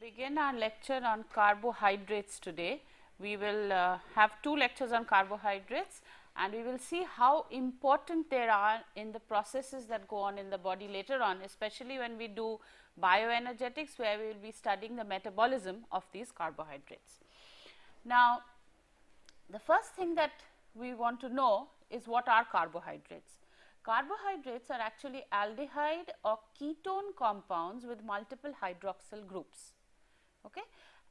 Begin our lecture on carbohydrates today. We will have two lectures on carbohydrates, and we will see how important they are in the processes that go on in the body later on, especially when we do bioenergetics, where we will be studying the metabolism of these carbohydrates. Now, the first thing that we want to know is what are carbohydrates. Carbohydrates are actually aldehyde or ketone compounds with multiple hydroxyl groups. Okay?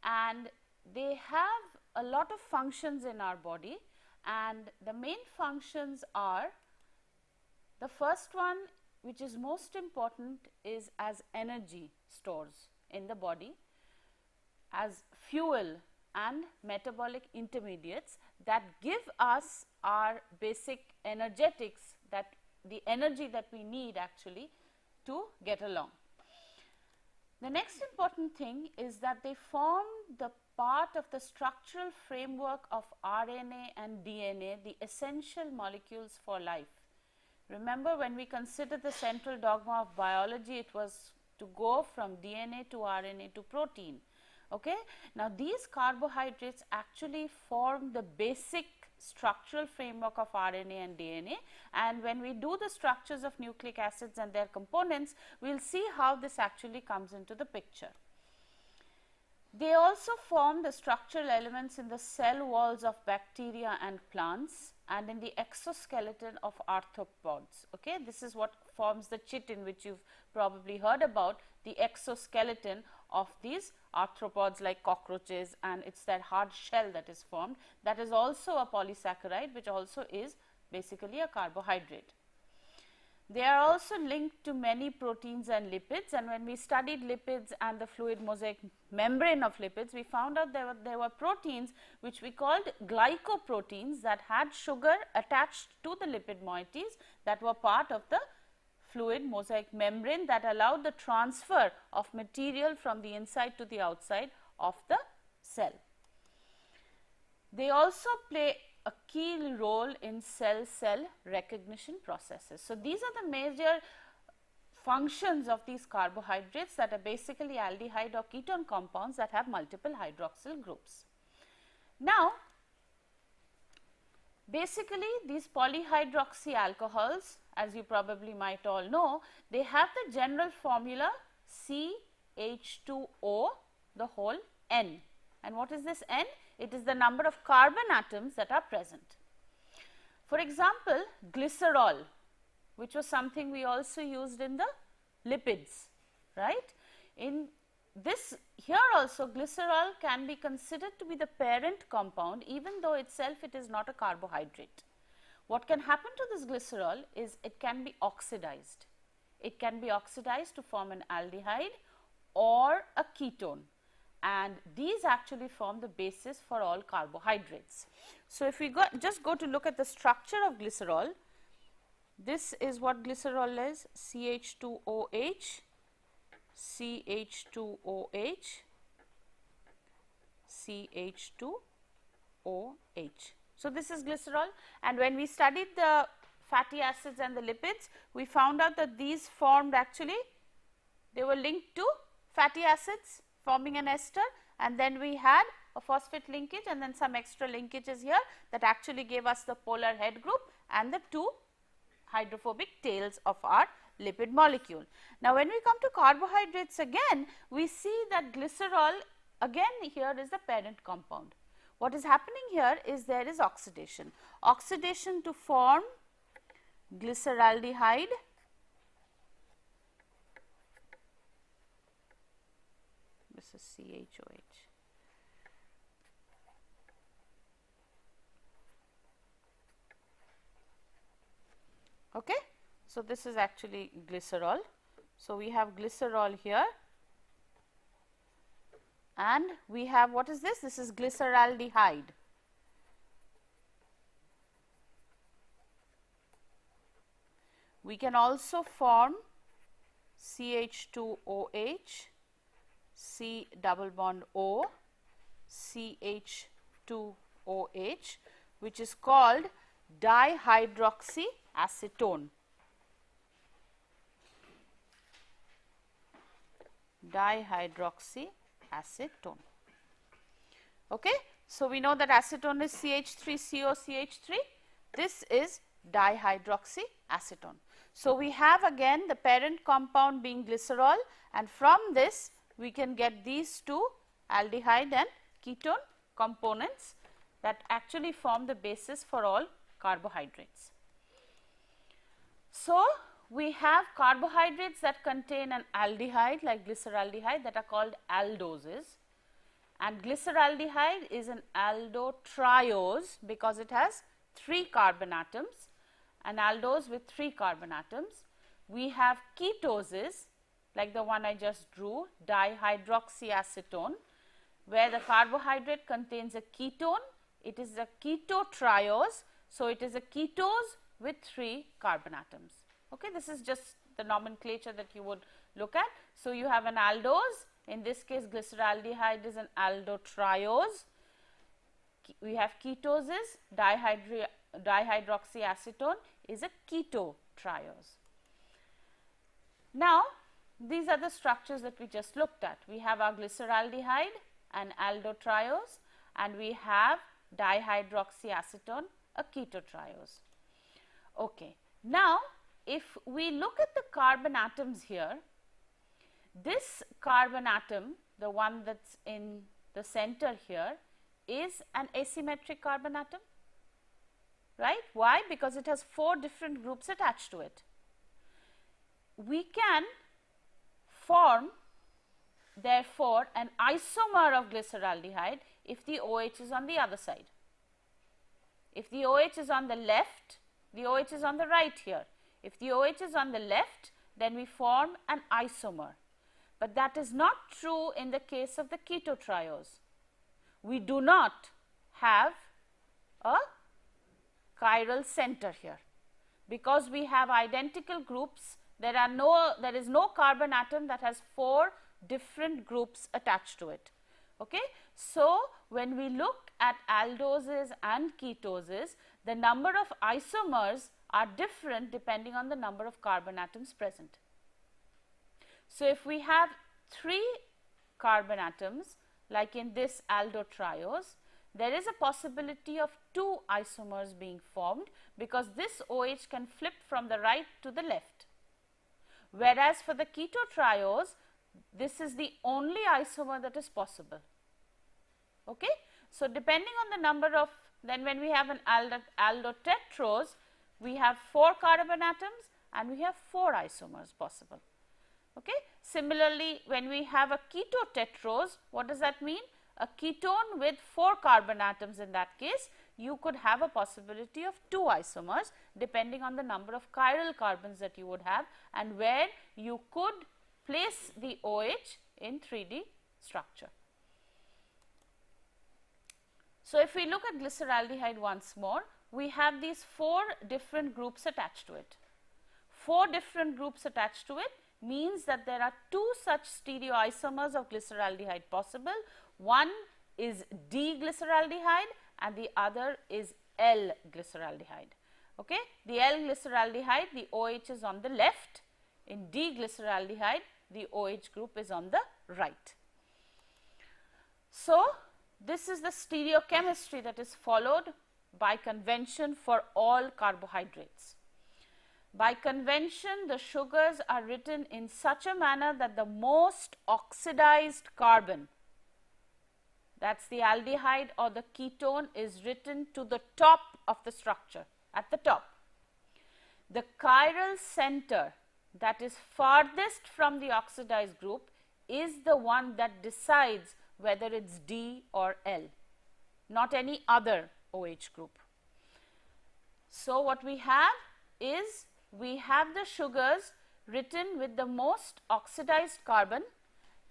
And they have a lot of functions in our body, and the main functions are, the first one, which is most important, is as energy stores in the body, as fuel and metabolic intermediates that give us our basic energetics, that the energy that we need actually to get along. The next important thing is that they form the part of the structural framework of RNA and DNA, the essential molecules for life. Remember, when we consider the central dogma of biology, it was to go from DNA to RNA to protein. Okay? Now, these carbohydrates actually form the basic structural framework of RNA and DNA, and when we do the structures of nucleic acids and their components, we will see how this actually comes into the picture. They also form the structural elements in the cell walls of bacteria and plants and in the exoskeleton of arthropods. Okay? This is what forms the chitin, which you have probably heard about, the exoskeleton of these arthropods like cockroaches, and it is that hard shell that is formed. That is also a polysaccharide, which also is basically a carbohydrate. They are also linked to many proteins and lipids, and when we studied lipids and the fluid mosaic membrane of lipids, we found out there were proteins which we called glycoproteins that had sugar attached to the lipid moieties that were part of the fluid mosaic membrane that allowed the transfer of material from the inside to the outside of the cell. They also play a key role in cell-cell recognition processes. So, these are the major functions of these carbohydrates that are basically aldehyde or ketone compounds that have multiple hydroxyl groups. Now, basically these polyhydroxy alcohols, as you probably might all know, they have the general formula CH2O, the whole N. And what is this N? It is the number of carbon atoms that are present. For example, glycerol, which was something we also used in the lipids, right? In this, here also glycerol can be considered to be the parent compound, even though itself it is not a carbohydrate. What can happen to this glycerol is it can be oxidized. It can be oxidized to form an aldehyde or a ketone, and these actually form the basis for all carbohydrates. So, if we just go to look at the structure of glycerol, this is what glycerol is: CH2OH, CH2OH, CH2OH. So, this is glycerol, and when we studied the fatty acids and the lipids, we found out that these formed actually, they were linked to fatty acids forming an ester, and then we had a phosphate linkage and then some extra linkages here that actually gave us the polar head group and the two hydrophobic tails of our lipid molecule. Now, when we come to carbohydrates again, we see that glycerol again here is the parent compound. What is happening here is there is oxidation. Oxidation to form glyceraldehyde, this is CHOH. Okay. So, this is actually glycerol. So, we have glycerol here, and we have, what is this? This is glyceraldehyde. We can also form CH2OH, C double bond O, CH2OH, which is called dihydroxyacetone. Dihydroxyacetone. acetone. Okay. So, we know that acetone is CH3COCH3. This is dihydroxyacetone. So, we have again the parent compound being glycerol, and from this we can get these two aldehyde and ketone components that actually form the basis for all carbohydrates. So, we have carbohydrates that contain an aldehyde like glyceraldehyde that are called aldoses, and glyceraldehyde is an aldotriose because it has 3 carbon atoms, an aldose with 3 carbon atoms. We have ketoses like the one I just drew, dihydroxyacetone, where the carbohydrate contains a ketone. It is a ketotriose. So, it is a ketose with 3 carbon atoms. Okay, this is just the nomenclature that you would look at. So, you have an aldose, in this case glyceraldehyde is an aldotriose. We have ketoses, dihydroxyacetone is a ketotriose. Now, these are the structures that we just looked at. We have our glyceraldehyde and aldotriose, and we have dihydroxyacetone, a ketotriose. Okay. Now, if we look at the carbon atoms here, this carbon atom, the one that is in the center here, is an asymmetric carbon atom, right? Why? Because it has 4 different groups attached to it. We can form therefore an isomer of glyceraldehyde if the OH is on the other side. If the OH is on the left, the OH is on the right here. If the OH is on the left, then we form an isomer. But that is not true in the case of the ketotriose. We do not have a chiral center here. Because we have identical groups, there is no carbon atom that has 4 different groups attached to it. Okay? So, when we look at aldoses and ketoses, the number of isomers are different depending on the number of carbon atoms present. So, if we have 3 carbon atoms like in this aldotriose, there is a possibility of 2 isomers being formed because this OH can flip from the right to the left. Whereas, for the ketotriose, this is the only isomer that is possible. Okay? So, depending on the number of, then when we have an aldotetrose, we have 4 carbon atoms and we have 4 isomers possible. Okay? Similarly, when we have a ketotetrose, what does that mean? A ketone with 4 carbon atoms in that case, you could have a possibility of 2 isomers depending on the number of chiral carbons that you would have and where you could place the OH in 3D structure. So, if we look at glyceraldehyde once more, we have these 4 different groups attached to it. 4 different groups attached to it means that there are 2 such stereoisomers of glyceraldehyde possible. One is D glyceraldehyde and the other is L glyceraldehyde. Okay? The L glyceraldehyde, the OH is on the left. In D glyceraldehyde, the OH group is on the right. So, this is the stereochemistry that is followed by convention for all carbohydrates. By convention, the sugars are written in such a manner that the most oxidized carbon, that is the aldehyde or the ketone, is written to the top of the structure, at the top. The chiral center that is farthest from the oxidized group is the one that decides whether it is D or L, not any other OH group. So, what we have is we have the sugars written with the most oxidized carbon,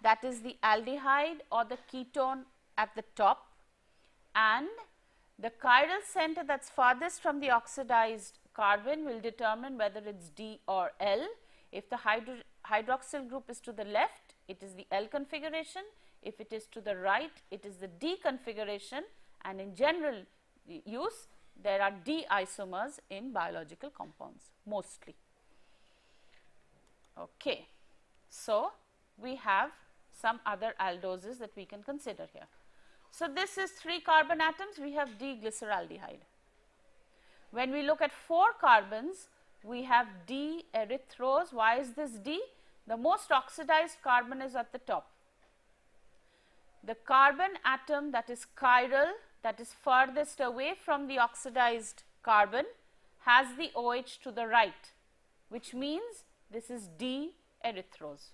that is the aldehyde or the ketone at the top, and the chiral center that is farthest from the oxidized carbon will determine whether it is D or L. If the hydroxyl group is to the left, it is the L configuration. If it is to the right, it is the D configuration, and in general use there are D isomers in biological compounds mostly. Okay. So, we have some other aldoses that we can consider here. So, this is 3 carbon atoms, we have D-glyceraldehyde. When we look at 4 carbons, we have D-erythrose. Why is this D? The most oxidized carbon is at the top. The carbon atom that is chiral, that is furthest away from the oxidized carbon, has the OH to the right, which means this is D-erythrose.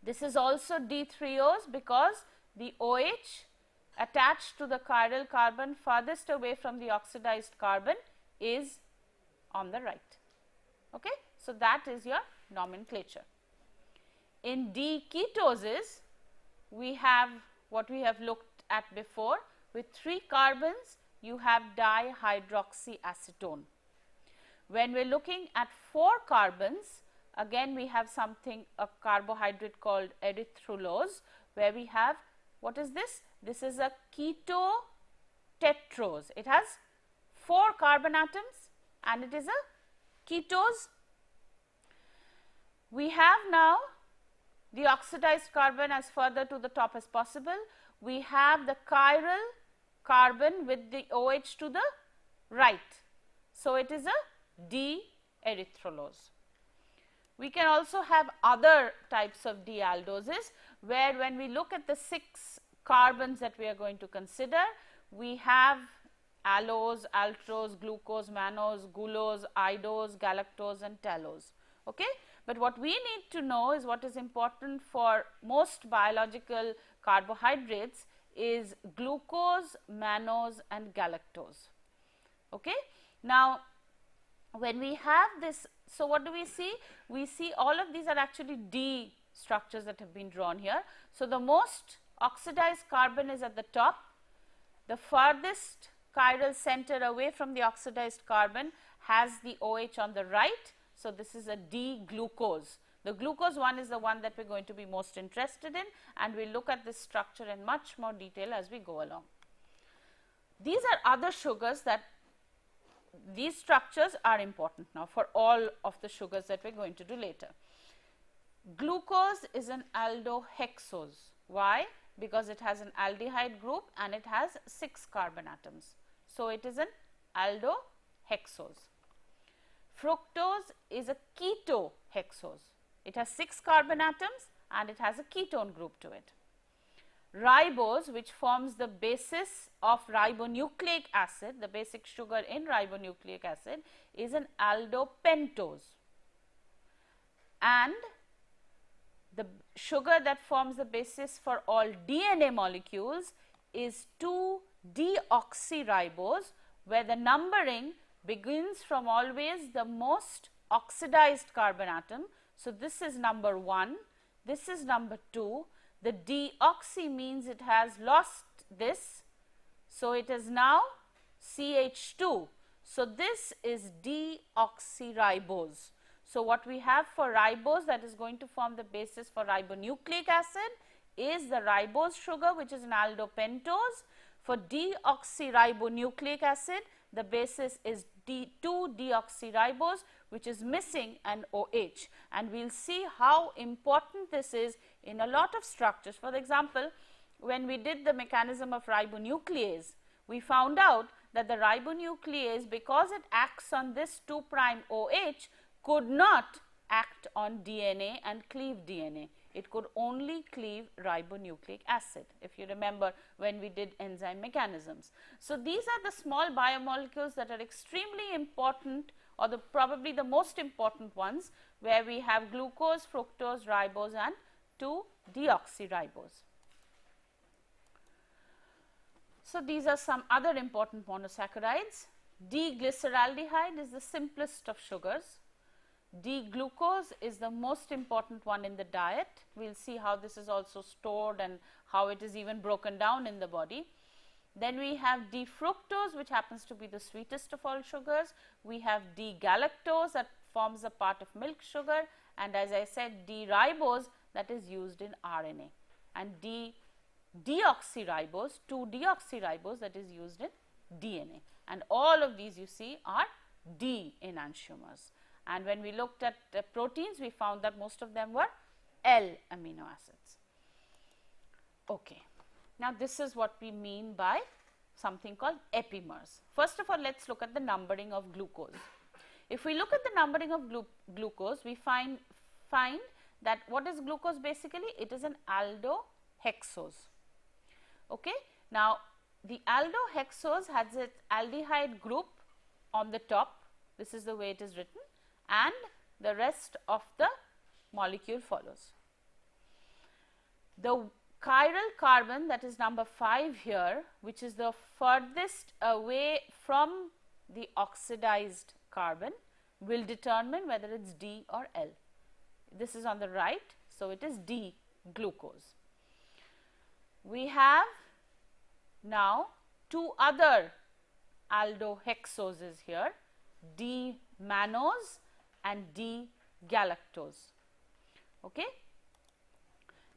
This is also D-threose because the OH attached to the chiral carbon farthest away from the oxidized carbon is on the right. Okay? So, that is your nomenclature. In D-ketoses, we have what we have looked at before. With 3 carbons, you have dihydroxyacetone. When we are looking at 4 carbons, again we have something, a carbohydrate called erythrulose, where we have, what is this? This is a Keto Tetras. It has 4 carbon atoms and it is a ketose. We have now the oxidized carbon as further to the top as possible. We have the chiral carbon with the OH to the right. So, it is a D-erythrulose. We can also have other types of D-aldoses, where when we look at the 6 carbons that we are going to consider, we have allose, altrose, glucose, mannose, gulose, idose, galactose and talose. Okay? But what we need to know is what is important for most biological carbohydrates is glucose, mannose and galactose. Okay? Now, when we have this, so what do we see? We see all of these are actually D structures that have been drawn here. So, the most oxidized carbon is at the top, the farthest chiral center away from the oxidized carbon has the OH on the right. So, this is a D glucose. The glucose one is the one that we are going to be most interested in, and we will look at this structure in much more detail as we go along. These are other sugars that these structures are important now for all of the sugars that we are going to do later. Glucose is an aldohexose. Why? Because it has an aldehyde group and it has 6 carbon atoms. So, it is an aldohexose. Fructose is a ketohexose. It has 6 carbon atoms and it has a ketone group to it. Ribose, which forms the basis of ribonucleic acid, the basic sugar in ribonucleic acid, is an aldopentose. And the sugar that forms the basis for all DNA molecules is 2-deoxyribose, where the numbering begins from always the most oxidized carbon atom. So, this is number 1, this is number 2. The deoxy means it has lost this. So, it is now CH2. So, this is deoxyribose. So, what we have for ribose that is going to form the basis for ribonucleic acid is the ribose sugar, which is an aldopentose. For deoxyribonucleic acid, the basis is 2-deoxyribose, which is missing an OH, and we will see how important this is in a lot of structures. For example, when we did the mechanism of ribonuclease, we found out that the ribonuclease, because it acts on this 2' OH, could not act on DNA and cleave DNA. It could only cleave ribonucleic acid, if you remember when we did enzyme mechanisms. So, these are the small biomolecules that are extremely important, or probably the most important ones, where we have glucose, fructose, ribose and 2-deoxyribose. So, these are some other important monosaccharides. D-glyceraldehyde is the simplest of sugars. D-glucose is the most important one in the diet. We will see how this is also stored and how it is even broken down in the body. Then we have D-fructose, which happens to be the sweetest of all sugars. We have D-galactose that forms a part of milk sugar, and as I said, D-ribose that is used in RNA, and D-deoxyribose, 2-deoxyribose that is used in DNA, and all of these you see are D enantiomers. And when we looked at the proteins, we found that most of them were L amino acids. Okay. Now, this is what we mean by something called epimers. First of all, let us look at the numbering of glucose. If we look at the numbering of glucose, we find that what is glucose basically? It is an aldohexose. Okay. Now, the aldohexose has its aldehyde group on the top. This is the way it is written, and the rest of the molecule follows. The chiral carbon, that is number 5 here, which is the furthest away from the oxidized carbon, will determine whether it is D or L. This is on the right, so it is D glucose. We have now 2 other aldohexoses here, D mannose and D galactose. Okay.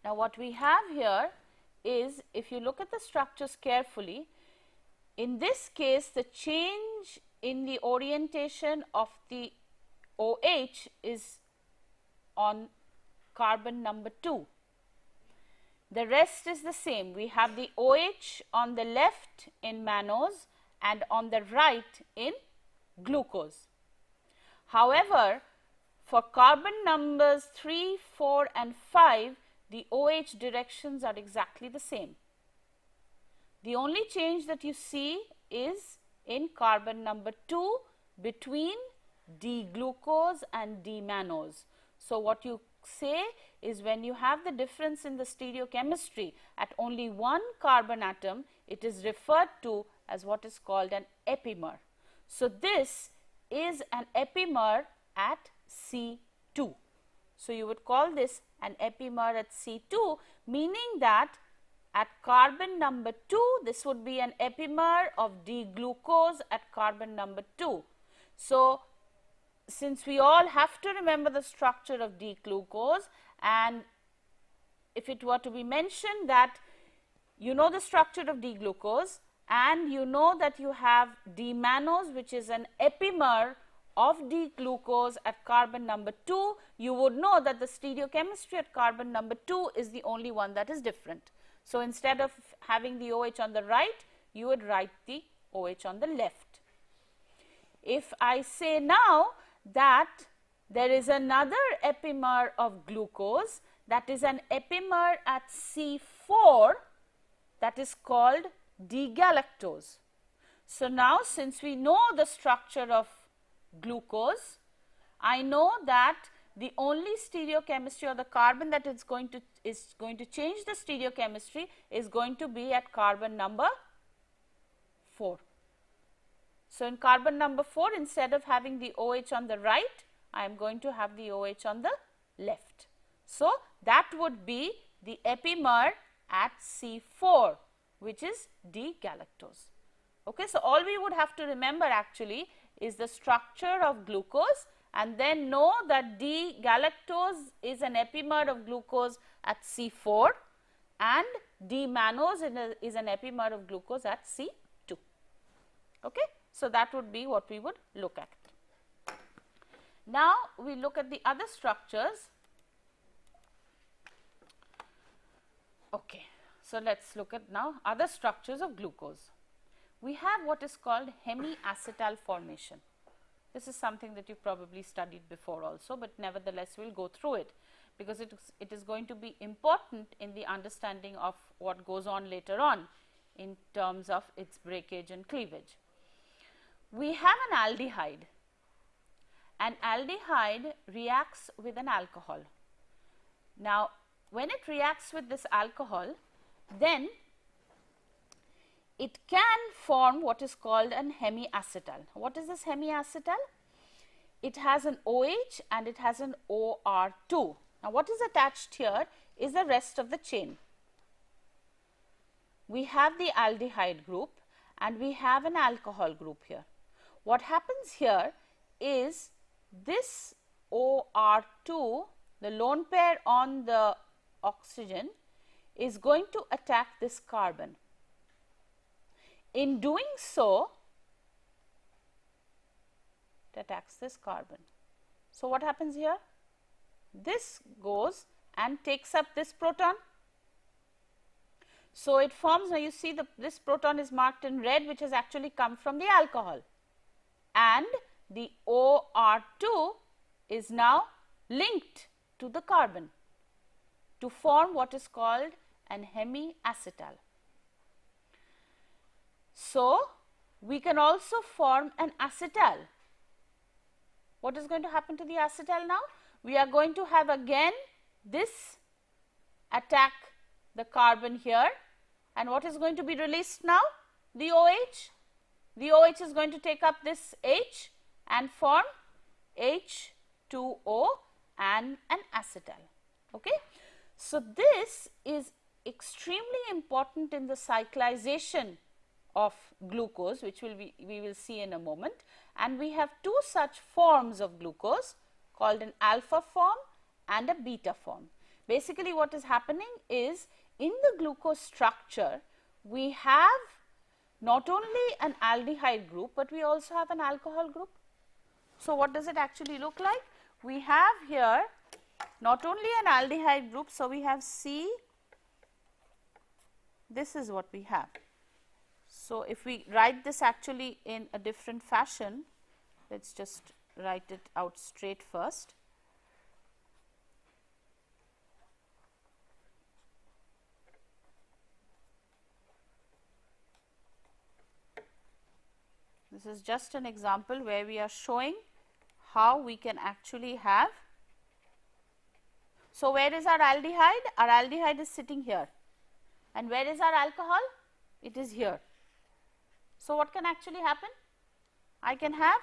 Now, what we have here is, if you look at the structures carefully, in this case the change in the orientation of the OH is on carbon number 2. The rest is the same. We have the OH on the left in mannose and on the right in glucose. However, for carbon numbers 3, 4 and 5, the OH directions are exactly the same. The only change that you see is in carbon number 2 between D glucose and D mannose. So, what you say is, when you have the difference in the stereochemistry at only one carbon atom, it is referred to as what is called an epimer. So, this is an epimer at C2. So, you would call this an epimer at C2, meaning that at carbon number 2, this would be an epimer of D glucose at carbon number 2. So, since we all have to remember the structure of D glucose, and if it were to be mentioned that you know the structure of D glucose and you know that you have D mannose, which is an epimer of D glucose at carbon number 2, you would know that the stereochemistry at carbon number 2 is the only one that is different. So, instead of having the OH on the right, you would write the OH on the left. If I say now that there is another epimer of glucose, that is an epimer at C4, that is called D galactose. So, now since we know the structure of glucose, I know that the only stereochemistry, or the carbon that is going to change the stereochemistry, is going to be at carbon number 4. So, in carbon number 4, instead of having the OH on the right, I am going to have the OH on the left. So, that would be the epimer at C4, which is D galactose. Okay. So, all we would have to remember actually is the structure of glucose, and then know that D galactose is an epimer of glucose at C4 and D mannose is an epimer of glucose at C2. Okay. So, that would be what we would look at. Now, we look at the other structures. Okay. So, let us look at now other structures of glucose. We have what is called hemiacetal formation. This is something that you probably studied before also, but nevertheless we will go through it, because it is going to be important in the understanding of what goes on later on in terms of its breakage and cleavage. We have an aldehyde. An aldehyde reacts with an alcohol. Now, when it reacts with this alcohol, then it can form what is called an hemiacetal. What is this hemiacetal? It has an OH and it has an OR2. Now, what is attached here is the rest of the chain. We have the aldehyde group and we have an alcohol group here. What happens here is this OR2, the lone pair on the oxygen, is going to attack this carbon. In doing so, it attacks this carbon. So, what happens here? This goes and takes up this proton. So, it forms, now you see this proton is marked in red, which has actually come from the alcohol, and the OR2 is now linked to the carbon to form what is called an hemiacetal. So, we can also form an acetal. What is going to happen to the acetal now? We are going to have again this attack the carbon here, and what is going to be released now? The OH. The OH is going to take up this H and form H2O and an acetal. Okay? So, this is extremely important in the cyclization of glucose, which we will see in a moment, and we have two such forms of glucose called an alpha form and a beta form. Basically, what is happening is, in the glucose structure, we have not only an aldehyde group, but we also have an alcohol group. So, what does it actually look like? We have here not only an aldehyde group, so we have C, this is what we have. So, if we write this actually in a different fashion, let us just write it out straight first. This is just an example where we are showing how we can actually have. So, where is our aldehyde? Our aldehyde is sitting here, and where is our alcohol? It is here. So, what can actually happen? I can have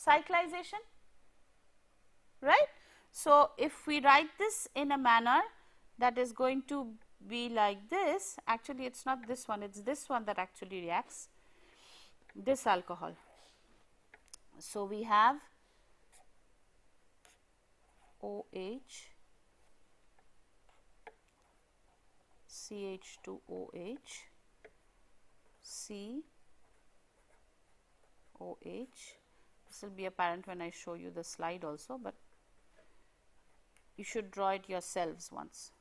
cyclization, right. So, if we write this in a manner that is going to be like this, actually it is not this one, it is this one that actually reacts, this alcohol. So, we have OH, CH2OH, C, OH. This will be apparent when I show you the slide also, but you should draw it yourselves once.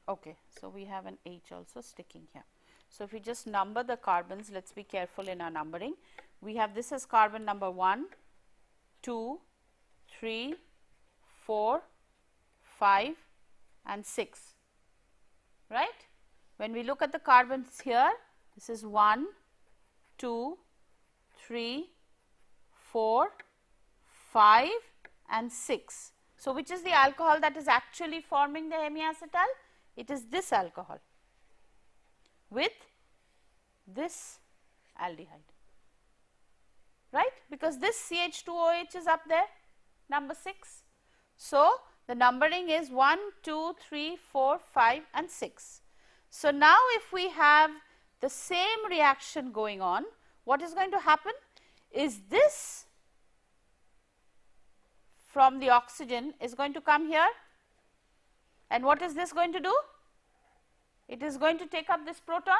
Okay, so we have an H also sticking here. So, if we just number the carbons, let us be careful in our numbering. We have this as carbon number 1, 2, 3, 4, 5 and 6, right. When we look at the carbons here, this is 1, 2, 3, 4, 5 and 6. So, which is the alcohol that is actually forming the hemiacetal? It is this alcohol with this aldehyde, right, because this CH2OH is up there, number 6. So, the numbering is 1, 2, 3, 4, 5 and 6. So, now if we have the same reaction going on, what is going to happen is this from the oxygen is going to come here, and what is this going to do? It is going to take up this proton,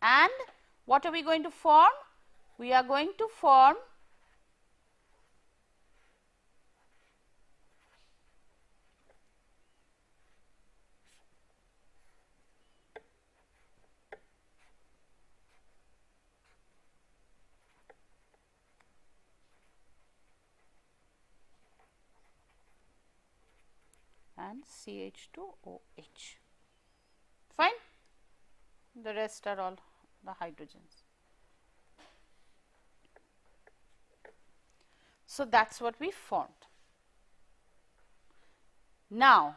and what are we going to form? We are going to form and CH2OH. Fine. The rest are all the hydrogens. So, that is what we formed. Now,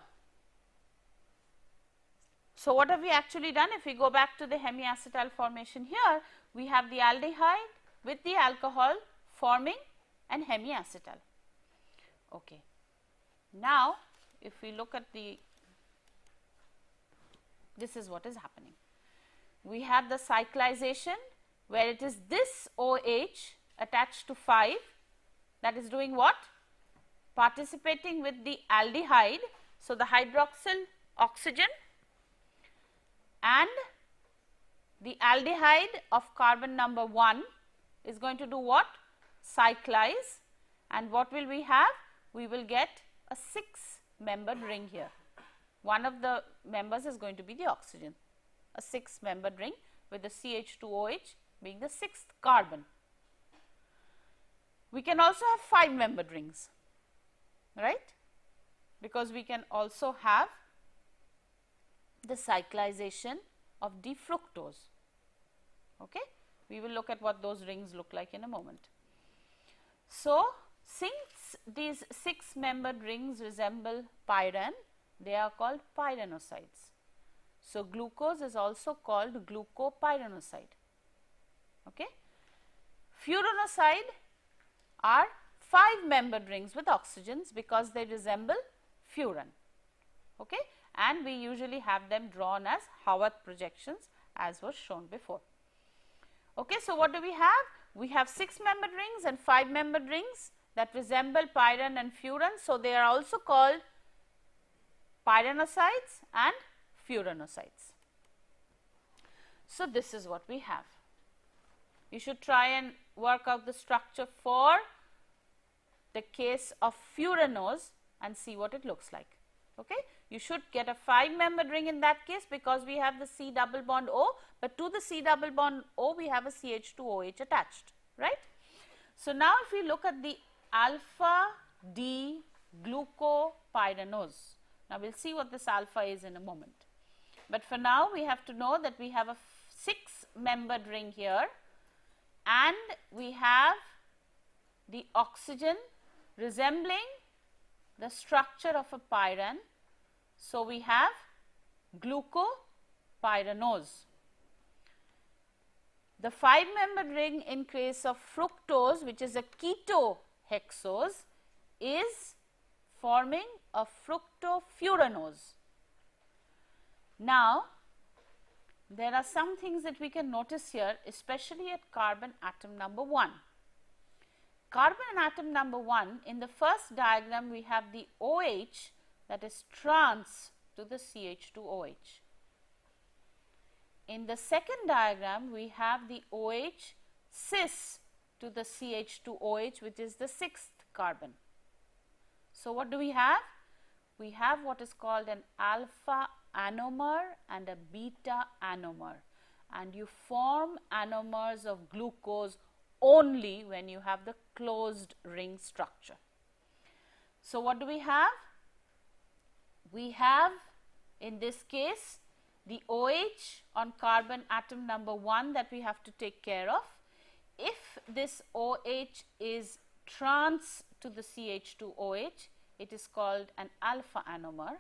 so what have we actually done? If we go back to the hemiacetal formation here, we have the aldehyde with the alcohol forming an hemiacetal. Okay. Now, if we look at this is what is happening. We have the cyclization where it is this OH attached to 5 that is doing what? Participating with the aldehyde. So, the hydroxyl oxygen and the aldehyde of carbon number 1 is going to do what? Cyclize, and what will we have? We will get a 6-membered ring here. One of the members is going to be the oxygen, a 6-membered ring with the CH2OH being the 6th carbon. We can also have 5-membered rings, right, because we can also have the cyclization of D-fructose. Okay? We will look at what those rings look like in a moment. So, since these 6-membered rings resemble pyran, they are called pyranosides. So, glucose is also called glucopyranoside. Okay? Furanocide are 5-membered rings with oxygens because they resemble furan. Okay? And we usually have them drawn as Howarth projections, as was shown before. Okay, so what do we have? We have 6-membered rings and 5-membered rings that resemble pyran and furan. So, they are also called pyranosides and furanosides. So, this is what we have. You should try and work out the structure for the case of furanose and see what it looks like. Okay? You should get a 5-membered ring in that case because we have the C double bond O, but to the C double bond O we have a CH2OH attached, right. So, now if we look at the alpha D glucopyranose, now we will see what this alpha is in a moment, but for now we have to know that we have a 6-membered ring here and we have the oxygen resembling the structure of a pyran. So, we have glucopyranose. The 5-membered ring in case of fructose, which is a ketohexose, is forming a fructofuranose. Now, there are some things that we can notice here, especially at carbon atom number 1. Carbon atom number 1, in the first diagram we have the OH that is trans to the CH2OH. In the second diagram we have the OH cis to the CH2OH, which is the 6th carbon. So, what do we have? We have what is called an alpha anomer and a beta anomer, and you form anomers of glucose only when you have the closed ring structure. So, what do we have? We have in this case the OH on carbon atom number 1 that we have to take care of. If this OH is trans to the CH2OH, it is called an alpha anomer.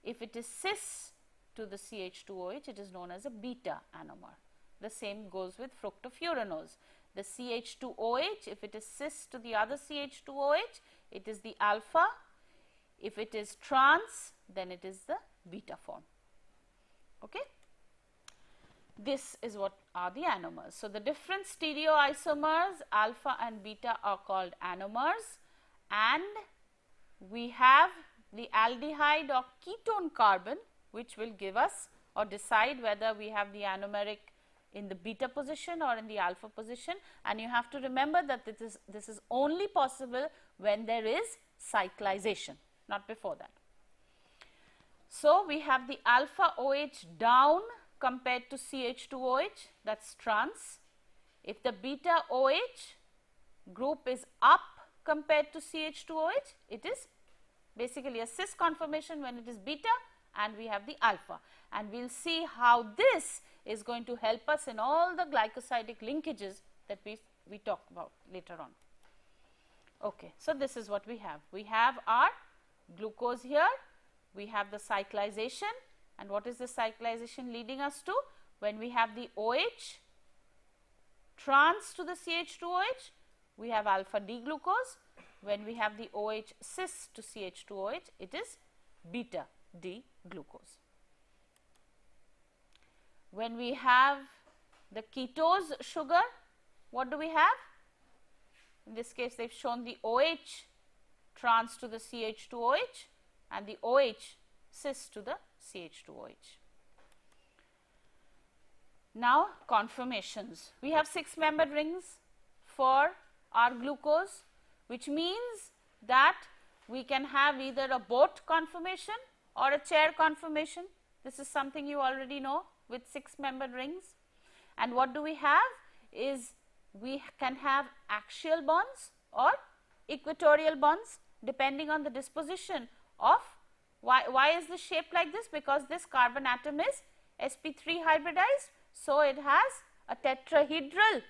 If it is cis to the CH2OH, it is known as a beta anomer. The same goes with fructofuranose. The CH2OH, if it is cis to the other CH2OH, it is the alpha. If it is trans, then it is the beta form. Okay? This is what are the anomers. So, the different stereoisomers alpha and beta are called anomers, and we have the aldehyde or ketone carbon, which will give us or decide whether we have the anomeric in the beta position or in the alpha position, and you have to remember that this is only possible when there is cyclization, not before that. So, we have the alpha OH down compared to CH2OH, that is trans. If the beta OH group is up compared to CH2OH, it is basically a cis conformation when it is beta, and we have the alpha, and we will see how this is going to help us in all the glycosidic linkages that we talk about later on. Okay, so this is what we have. We have our glucose here, we have the cyclization, and what is the cyclization leading us to? When we have the OH trans to the CH2OH, we have alpha D glucose. When we have the OH cis to CH2OH, it is beta D glucose. When we have the ketose sugar, what do we have? In this case, they have shown the OH trans to the CH2OH and the OH cis to the CH2OH. Now conformations. We have 6-membered rings for our glucose, which means that we can have either a boat conformation or a chair conformation. This is something you already know with 6-membered rings. And what do we have is we can have axial bonds or equatorial bonds depending on the disposition of why is this shaped like this? Because this carbon atom is sp3 hybridized, so it has a tetrahedral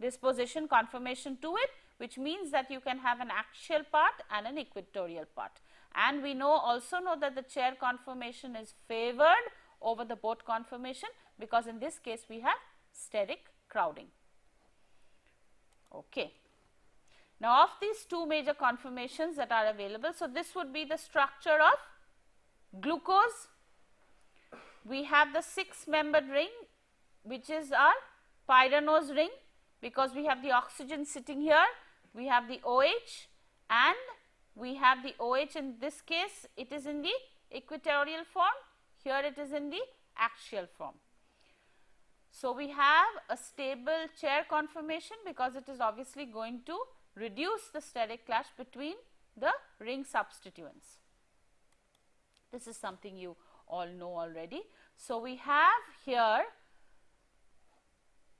disposition conformation to it, which means that you can have an axial part and an equatorial part. And we also know that the chair conformation is favored over the boat conformation, because in this case we have steric crowding. Okay. Now, of these two major conformations that are available, so this would be the structure of glucose. We have the 6-membered ring, which is our pyranose ring, because we have the oxygen sitting here, we have the OH, and we have the OH in this case, it is in the equatorial form, here it is in the axial form. So, we have a stable chair conformation because it is obviously going to reduce the steric clash between the ring substituents. This is something you all know already. So, we have here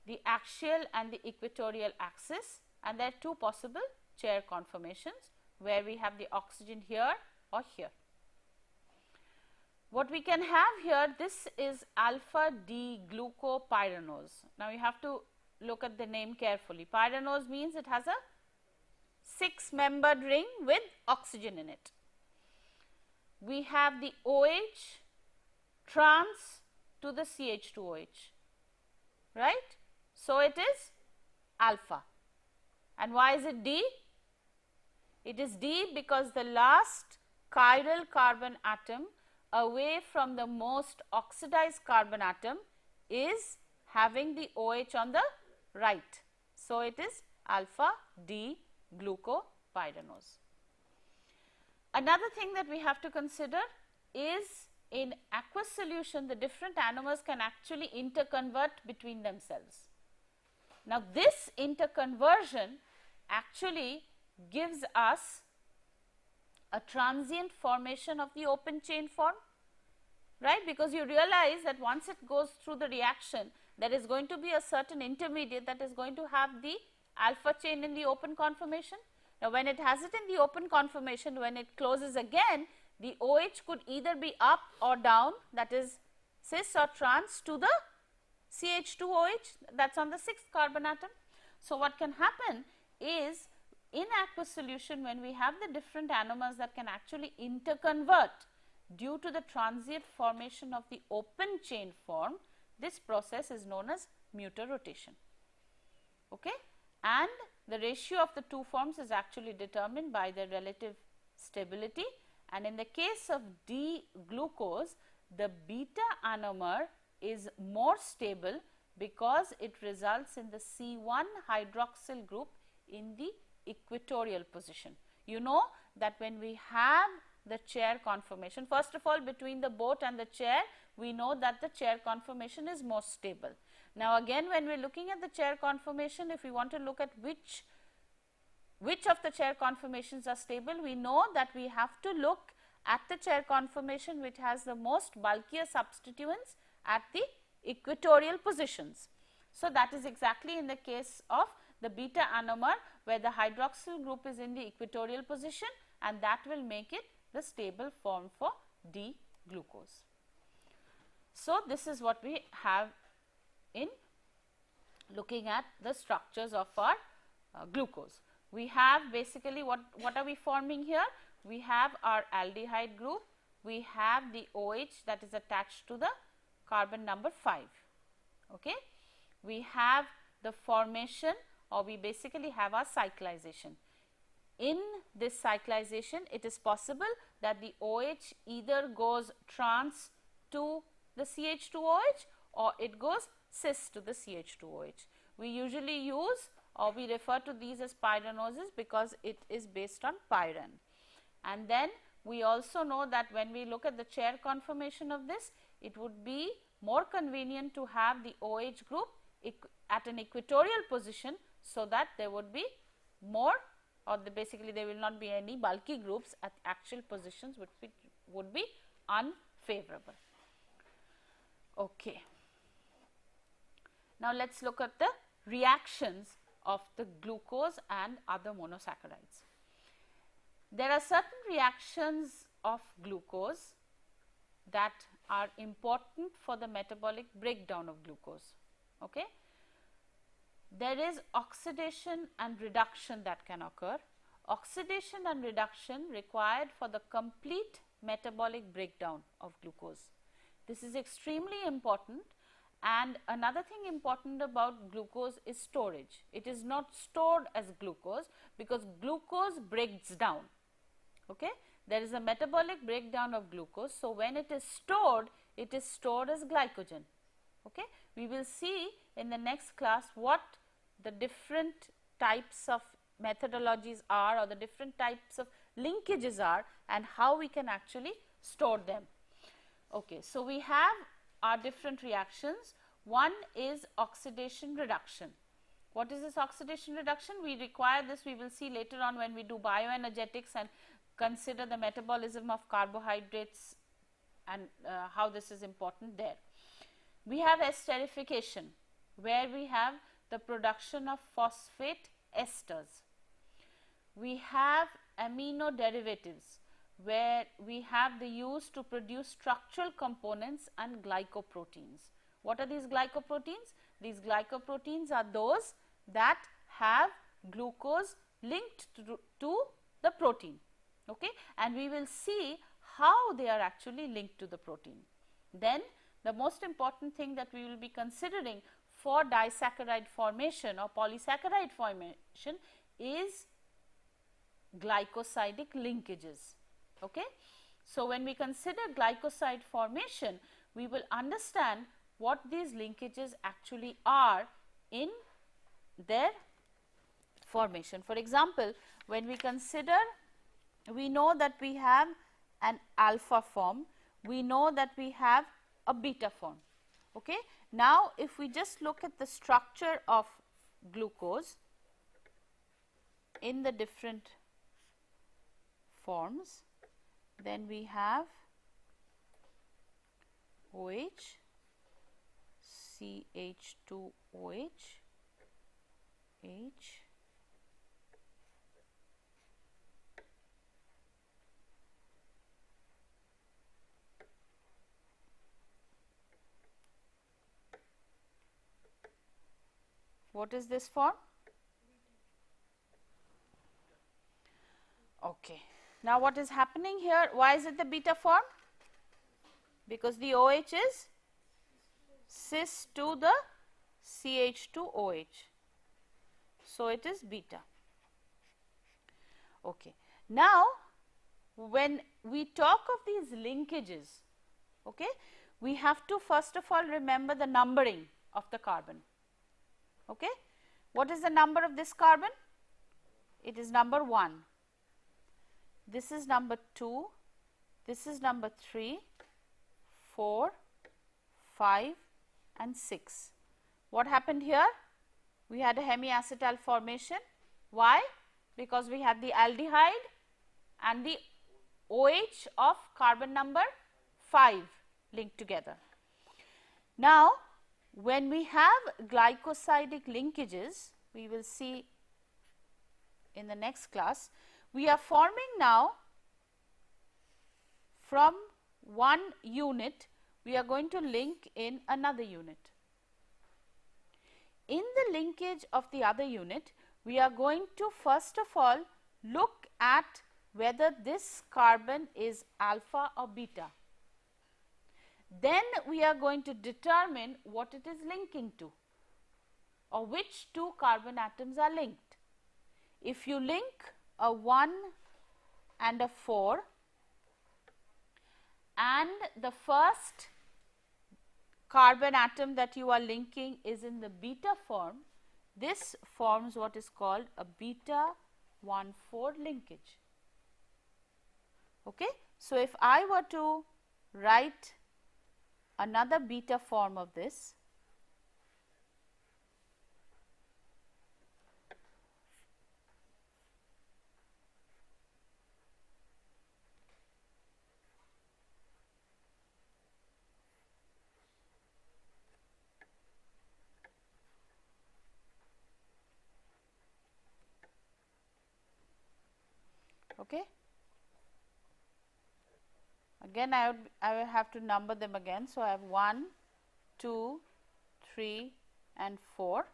the axial and the equatorial axis, and there are two possible chair conformations where we have the oxygen here or here. What we can have here, this is alpha D glucopyranose. Now, you have to look at the name carefully. Pyranose means it has a 6-membered ring with oxygen in it. We have the OH trans to the CH2OH, right? So, it is alpha. And why is it D? It is D because the last chiral carbon atom away from the most oxidized carbon atom is having the OH on the right. So, it is alpha D glucopyranose. Another thing that we have to consider is in aqueous solution, the different anomers can actually interconvert between themselves. Now, this interconversion actually gives us a transient formation of the open chain form, right? Because you realize that once it goes through the reaction, there is going to be a certain intermediate that is going to have the alpha chain in the open conformation. Now, when it has it in the open conformation, when it closes again, the OH could either be up or down, that is cis or trans to the CH2OH, that is on the 6th carbon atom. So, what can happen is in aqueous solution, when we have the different anomers that can actually interconvert due to the transient formation of the open chain form, this process is known as mutarotation. Okay? And the ratio of the two forms is actually determined by their relative stability, and in the case of D glucose, the beta anomer is more stable because it results in the C1 hydroxyl group in the equatorial position. You know that when we have the chair conformation, first of all, between the boat and the chair, we know that the chair conformation is more stable. Now, again, when we are looking at the chair conformation, if we want to look at which of the chair conformations are stable, we know that we have to look at the chair conformation which has the most bulkier substituents at the equatorial positions. So, that is exactly in the case of the beta anomer, where the hydroxyl group is in the equatorial position, and that will make it the stable form for D glucose. So, this is what we have in looking at the structures of our glucose. We have basically what are we forming here? We have our aldehyde group, we have the OH that is attached to the carbon number 5. Okay? We have the formation, or we basically have our cyclisation. In this cyclisation, it is possible that the OH either goes trans to the CH2OH or it goes cis to the CH2OH. We usually use, or we refer to these as pyranoses because it is based on pyran. And then we also know that when we look at the chair conformation of this, it would be more convenient to have the OH group at an equatorial position, so that there would be more, or basically there will not be any bulky groups at actual positions, which would be unfavorable. Okay. Now, let us look at the reactions of the glucose and other monosaccharides. There are certain reactions of glucose that are important for the metabolic breakdown of glucose. Okay. There is oxidation and reduction that can occur. Oxidation and reduction required for the complete metabolic breakdown of glucose. This is extremely important, and another thing important about glucose is storage. It is not stored as glucose because glucose breaks down. Okay? There is a metabolic breakdown of glucose, so when it is stored as glycogen. Okay? We will see in the next class what the different types of methodologies are, or the different types of linkages are, and how we can actually store them. Okay, so we have our different reactions. One is oxidation reduction. What is this oxidation reduction? We require this, we will see later on when we do bioenergetics and consider the metabolism of carbohydrates and how this is important there. We have esterification, where we have the production of phosphate esters. We have amino derivatives, where we have the use to produce structural components and glycoproteins. What are these glycoproteins? These glycoproteins are those that have glucose linked to the protein. Okay? And we will see how they are actually linked to the protein. Then the most important thing that we will be considering for disaccharide formation or polysaccharide formation is glycosidic linkages. Okay? So, when we consider glycoside formation, we will understand what these linkages actually are in their formation. For example, when we consider, we know that we have an alpha form, we know that we have a beta form. Okay? Now, if we just look at the structure of glucose in the different forms, then we have OH, CH2OH, H, what is this form? Okay. Now, what is happening here? Why is it the beta form? Because the OH is cis to the CH2OH. So, it is beta. Okay. Now, when we talk of these linkages, okay, we have to first of all remember the numbering of the carbon. Okay. What is the number of this carbon? It is number 1. This is number 2, this is number 3, 4, 5 and 6. What happened here? We had a hemiacetal formation. Why? Because we have the aldehyde and the OH of carbon number 5 linked together. Now, when we have glycosidic linkages, we will see in the next class, we are forming now from one unit, we are going to link in another unit. In the linkage of the other unit, we are going to first of all look at whether this carbon is alpha or beta. Then we are going to determine what it is linking to, or which two carbon atoms are linked. If you link a 1 and a 4 and the first carbon atom that you are linking is in the beta form, this forms what is called a beta 1,4 linkage. Okay? So, if I were to write another beta form of this. Okay. Again, I will have to number them again. So, I have 1, 2, 3 and 4.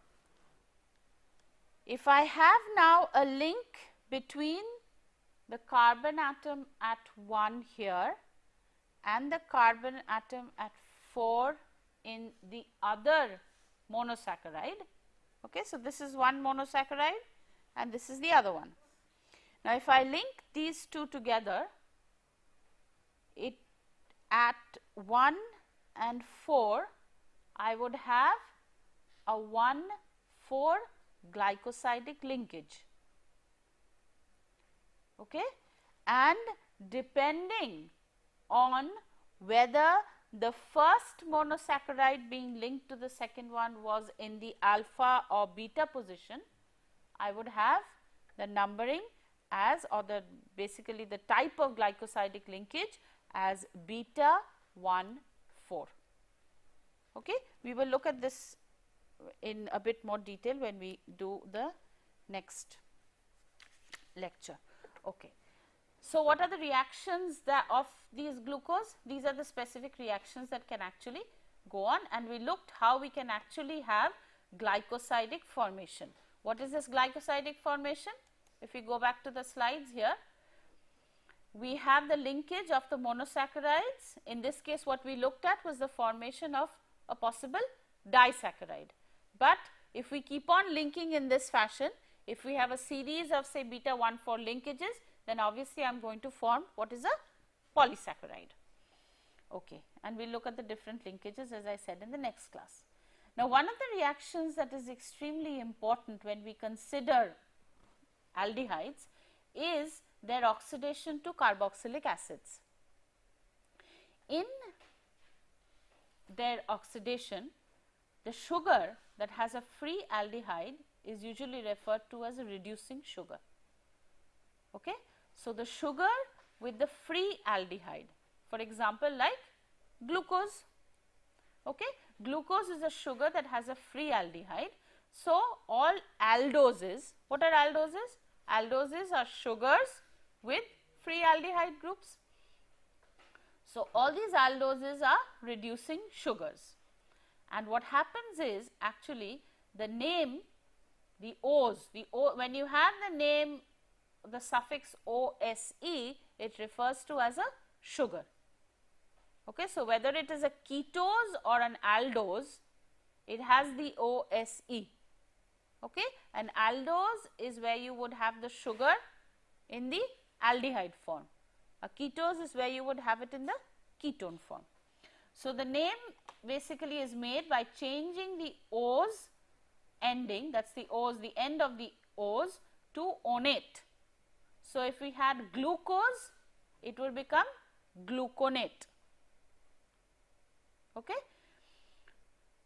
If I have now a link between the carbon atom at 1 here and the carbon atom at 4 in the other monosaccharide. Okay, so, this is one monosaccharide and this is the other one. Now, if I link these two together, it at 1 and 4, I would have a 1,4 glycosidic linkage. Okay? And depending on whether the first monosaccharide being linked to the second one was in the alpha or beta position, I would have the numbering as, or the basically the type of glycosidic linkage as beta 1,4. Okay? We will look at this in a bit more detail when we do the next lecture. Okay. So, what are the reactions that of these glucose? These are the specific reactions that can actually go on, and we looked how we can actually have glycosidic formation. What is this glycosidic formation? If we go back to the slides here, we have the linkage of the monosaccharides. In this case, what we looked at was the formation of a possible disaccharide. But if we keep on linking in this fashion, if we have a series of say beta 1,4 linkages, then obviously I am going to form what is a polysaccharide. Okay. And we will look at the different linkages as I said in the next class. Now, one of the reactions that is extremely important when we consider aldehydes is their oxidation to carboxylic acids. In their oxidation, the sugar that has a free aldehyde is usually referred to as a reducing sugar. Okay? So, the sugar with the free aldehyde, for example, like glucose. Okay? Glucose is a sugar that has a free aldehyde. So, all aldoses, what are aldoses? Aldoses are sugars with free aldehyde groups. So, all these aldoses are reducing sugars, and what happens is actually the name, the O's, when you have the name, the suffix OSE, it refers to as a sugar. Okay, so, whether it is a ketose or an aldose, it has the OSE. Okay, an aldose is where you would have the sugar in the aldehyde form. A ketose is where you would have it in the ketone form. So, the name basically is made by changing the O's ending, that is the O's, the end of the O's to onate. So, if we had glucose, it will become gluconate. Okay.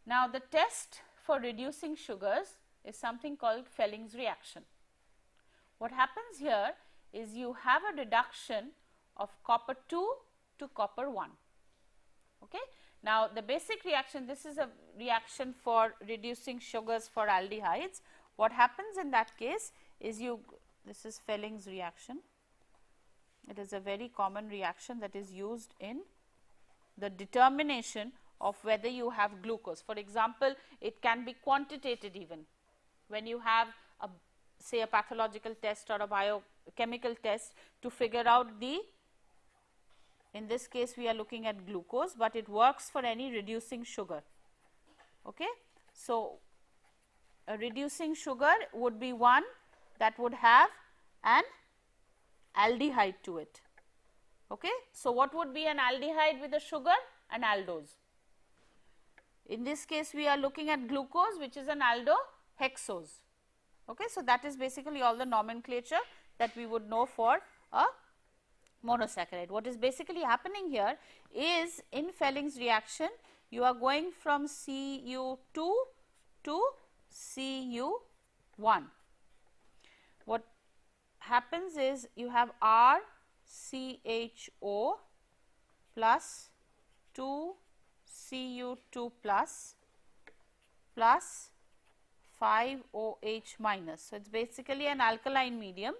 Now, the test for reducing sugars is something called Fehlings reaction. What happens here is you have a reduction of copper 2 to copper 1. Okay. Now, the basic reaction, this is a reaction for reducing sugars for aldehydes. What happens in that case is this is Fehlings reaction. It is a very common reaction that is used in the determination of whether you have glucose. For example, it can be quantitated even. When you have a say a pathological test or a biochemical test to figure out the, in this case we are looking at glucose, but it works for any reducing sugar. Okay. So, a reducing sugar would be one that would have an aldehyde to it. Okay. So, what would be an aldehyde with a sugar? An aldose. In this case we are looking at glucose, which is an aldohexose. Okay. So, that is basically all the nomenclature that we would know for a monosaccharide. What is basically happening here is in Fehlings reaction, you are going from Cu2 to Cu1. What happens is you have RCHO plus 2Cu2 plus 5OH minus. So, it is basically an alkaline medium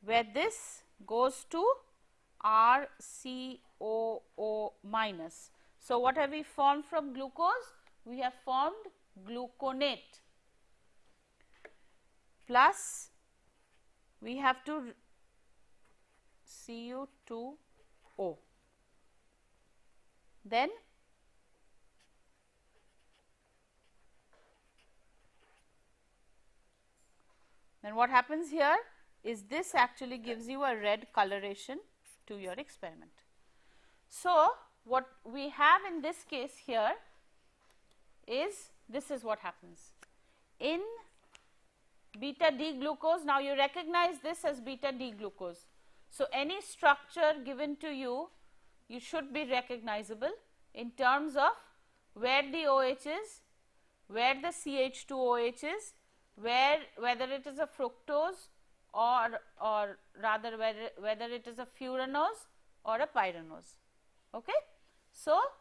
where this goes to RCOO minus. So, what have we formed from glucose? We have formed gluconate plus we have to Cu2O. Then what happens here is this actually gives you a red coloration to your experiment. So, what we have in this case here is this is what happens in beta D glucose. Now, you recognize this as beta D glucose. So, any structure given to you, you should be recognizable in terms of where the OH is, where the CH2OH is, whether it is a fructose or rather whether it is a furanose or a pyranose. Okay? So,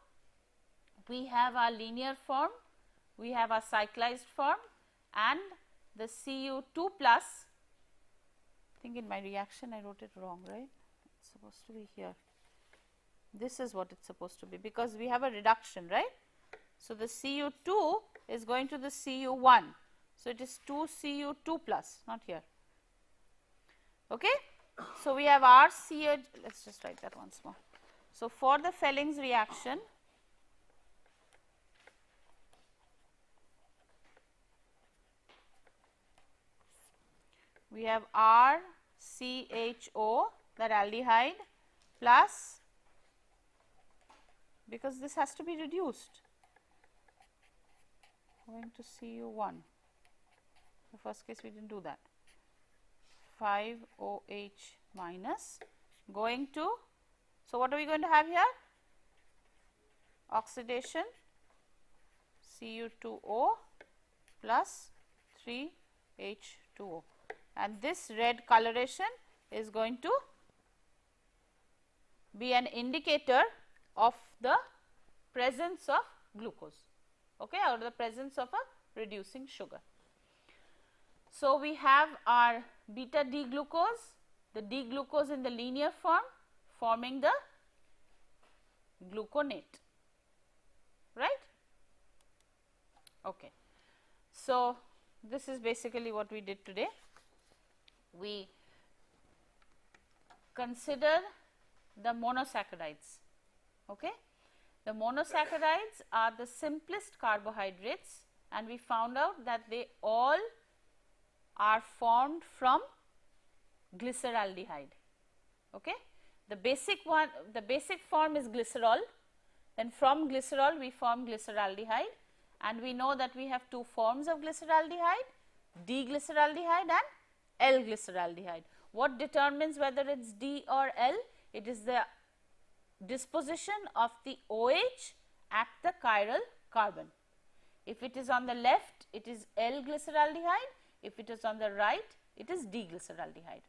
we have our linear form, we have our cyclized form and the Cu2 plus. I think in my reaction I wrote it wrong, right? It's supposed to be here. This is what it's supposed to be because we have a reduction, right? So, the Cu2 is going to the Cu1. So, it is 2Cu2 plus, not here. Okay? So, we have RCH, let us just write that once more. So, for the Fehlings reaction, we have RCHO, that aldehyde, plus, because this has to be reduced, going to Cu1. The first case we did not do that, 5OH minus going to, so what are we going to have here? Oxidation Cu2O plus 3H2O, and this red coloration is going to be an indicator of the presence of glucose, okay, or the presence of a reducing sugar. So, we have our beta D glucose, the D glucose in the linear form forming the gluconate, right? Okay. So, this is basically what we did today. We consider the monosaccharides, okay. The monosaccharides are the simplest carbohydrates and we found out that they all are formed from glyceraldehyde, okay. The basic form is glycerol, then from glycerol we form glyceraldehyde and we know that we have two forms of glyceraldehyde, D-glyceraldehyde and L-glyceraldehyde. What determines whether it is D or L? It is the disposition of the OH at the chiral carbon. If it is on the left, it is L-glyceraldehyde. If it is on the right, it is D-glyceraldehyde.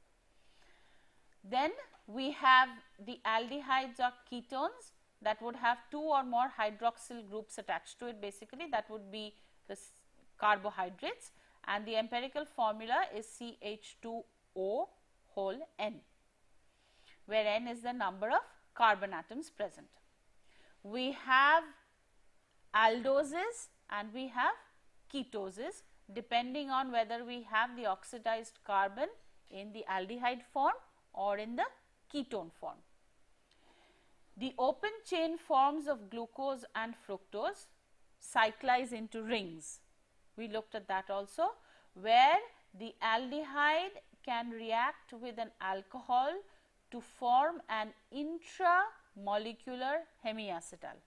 Then we have the aldehydes or ketones that would have two or more hydroxyl groups attached to it. Basically, that would be the carbohydrates, and the empirical formula is CH2O whole N, where N is the number of carbon atoms present. We have aldoses and we have ketoses, depending on whether we have the oxidized carbon in the aldehyde form or in the ketone form. The open chain forms of glucose and fructose cyclize into rings. We looked at that also, where the aldehyde can react with an alcohol to form an intramolecular hemiacetal.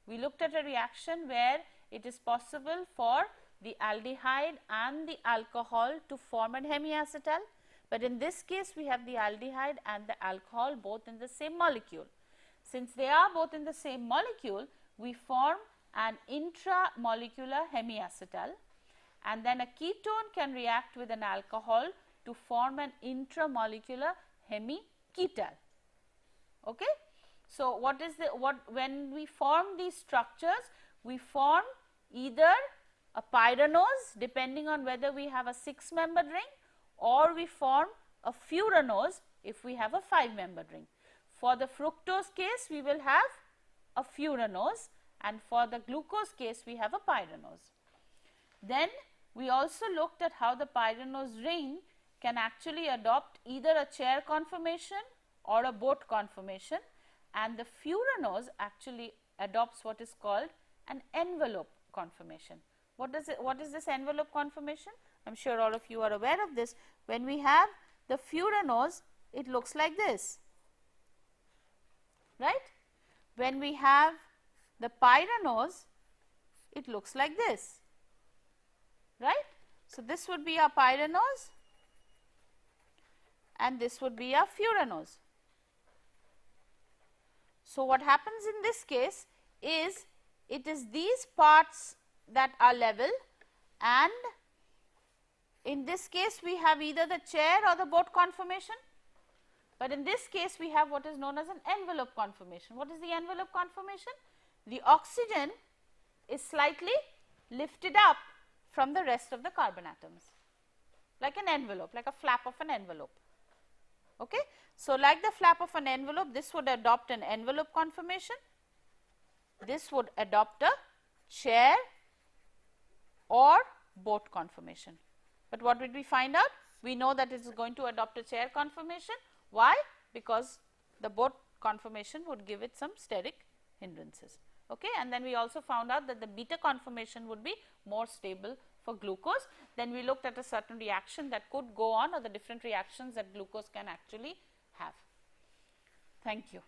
We looked at a reaction where it is possible for the aldehyde and the alcohol to form a hemiacetal, but in this case we have the aldehyde and the alcohol both in the same molecule. Since they are both in the same molecule, we form an intramolecular hemiacetal, and then a ketone can react with an alcohol to form an intramolecular hemiketal. Okay? So, when we form these structures, we form either a pyranose depending on whether we have a 6-membered ring, or we form a furanose if we have a 5-membered ring. For the fructose case, we will have a furanose, and for the glucose case, we have a pyranose. Then we also looked at how the pyranose ring can actually adopt either a chair conformation or a boat conformation, and the furanose actually adopts what is called an envelope conformation. What is this envelope conformation? I am sure all of you are aware of this. When we have the furanose, it looks like this, right? When we have the pyranose, it looks like this, right? So, this would be our pyranose and this would be our furanose. So, what happens in this case is it is these parts that are level, and in this case we have either the chair or the boat conformation, but in this case we have what is known as an envelope conformation. What is the envelope conformation? The oxygen is slightly lifted up from the rest of the carbon atoms, like an envelope, like a flap of an envelope. Okay? So, like the flap of an envelope, this would adopt an envelope conformation, this would adopt a chair or boat conformation. But what did we find out? We know that it is going to adopt a chair conformation. Why? Because the boat conformation would give it some steric hindrances. Okay? And then we also found out that the beta conformation would be more stable for glucose. Then we looked at a certain reaction that could go on, or the different reactions that glucose can actually have. Thank you.